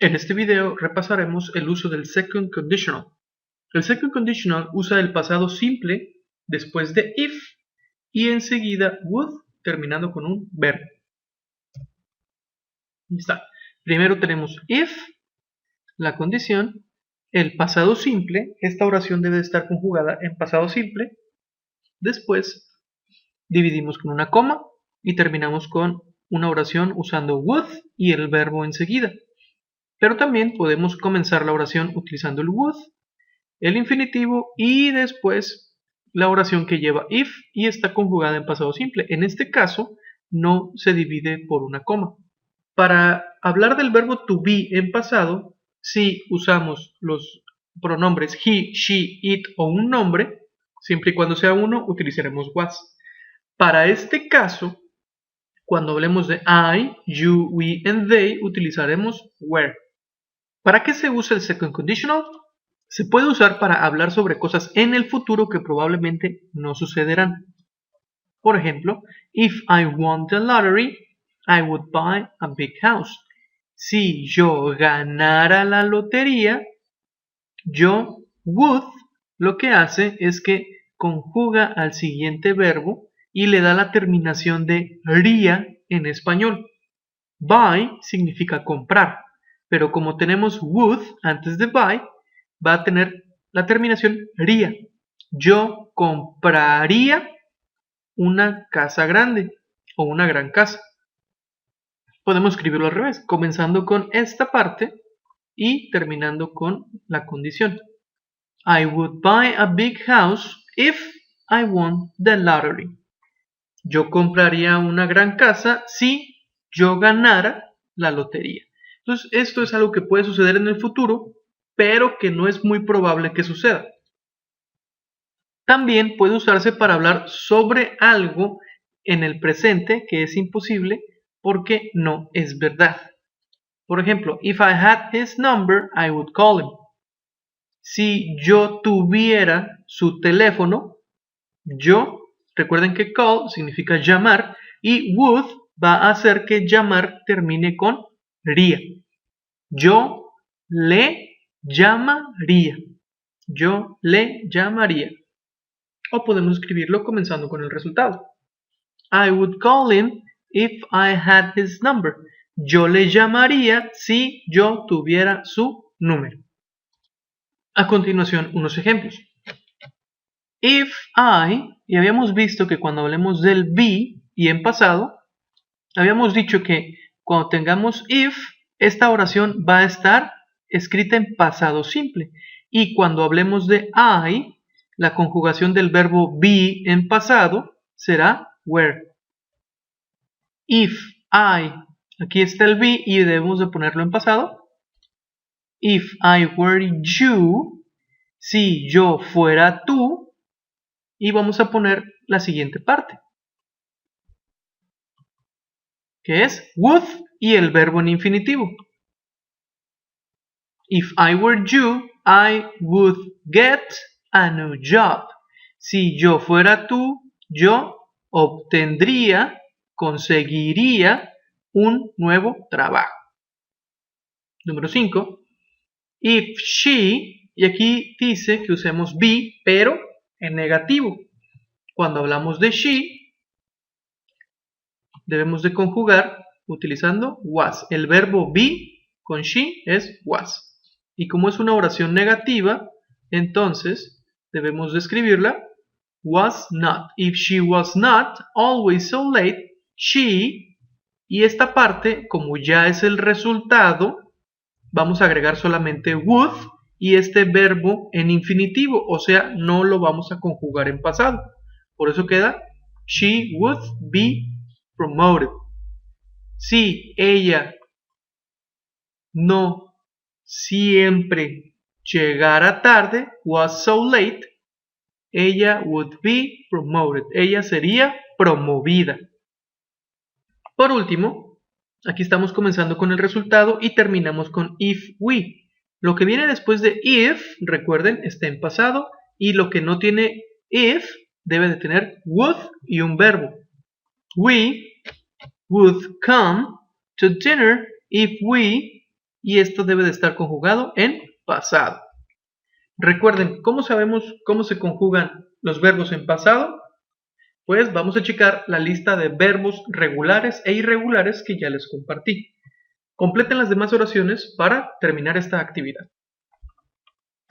En este video repasaremos el uso del second conditional. El second conditional usa el pasado simple después de if y enseguida would terminando con un verbo. Ahí está. Primero tenemos if, la condición, el pasado simple. Esta oración debe estar conjugada en pasado simple. Después dividimos con una coma y terminamos con una oración usando would y el verbo enseguida. Pero también podemos comenzar la oración utilizando el would, el infinitivo y después la oración que lleva if y está conjugada en pasado simple. En este caso no se divide por una coma. Para hablar del verbo to be en pasado, si usamos los pronombres he, she, it o un nombre, siempre y cuando sea uno, utilizaremos was. Para este caso, cuando hablemos de I, you, we and they, utilizaremos were. ¿Para qué se usa el second conditional? Se puede usar para hablar sobre cosas en el futuro que probablemente no sucederán. Por ejemplo, if I won the lottery, I would buy a big house. Si yo ganara la lotería, yo would lo que hace es que conjuga al siguiente verbo y le da la terminación de ría en español. Buy significa comprar, pero como tenemos would antes de buy, va a tener la terminación ría. Yo compraría una casa grande o una gran casa. Podemos escribirlo al revés, comenzando con esta parte y terminando con la condición. I would buy a big house if I won the lottery. Yo compraría una gran casa si yo ganara la lotería. Entonces, esto es algo que puede suceder en el futuro, pero que no es muy probable que suceda. También puede usarse para hablar sobre algo en el presente que es imposible porque no es verdad. Por ejemplo, if I had his number, I would call him. Si yo tuviera su teléfono, recuerden que call significa llamar y would va a hacer que llamar termine con ría. Yo le llamaría. Yo le llamaría. O podemos escribirlo comenzando con el resultado. I would call him if I had his number. Yo le llamaría si yo tuviera su número. A continuación, unos ejemplos. If I, y habíamos visto que cuando hablemos del be y en pasado, habíamos dicho que cuando tengamos if, esta oración va a estar escrita en pasado simple. Y cuando hablemos de I, la conjugación del verbo be en pasado será were. If I, aquí está el be y debemos de ponerlo en pasado. If I were you, si yo fuera tú, y vamos a poner la siguiente parte, que es would y el verbo en infinitivo. If I were you, I would get a new job. Si yo fuera tú, yo obtendría, conseguiría un nuevo trabajo. Número 5. If she, y aquí dice que usemos be, pero en negativo. Cuando hablamos de she, debemos de conjugar utilizando was. El verbo be con she es was. Y como es una oración negativa, entonces debemos de escribirla was not. If she was not always so late, she, y esta parte, como ya es el resultado, vamos a agregar solamente would y este verbo en infinitivo, o sea, no lo vamos a conjugar en pasado. Por eso queda she would be promoted. Si ella no siempre llegara tarde, was so late, ella would be promoted. Ella sería promovida. Por último, aquí estamos comenzando con el resultado y terminamos con if we. Lo que viene después de if, recuerden, está en pasado y lo que no tiene if debe de tener would y un verbo. We would come to dinner if we y esto debe de estar conjugado en pasado. Recuerden, ¿cómo sabemos cómo se conjugan los verbos en pasado? Pues vamos a checar la lista de verbos regulares e irregulares que ya les compartí. Completen las demás oraciones para terminar esta actividad.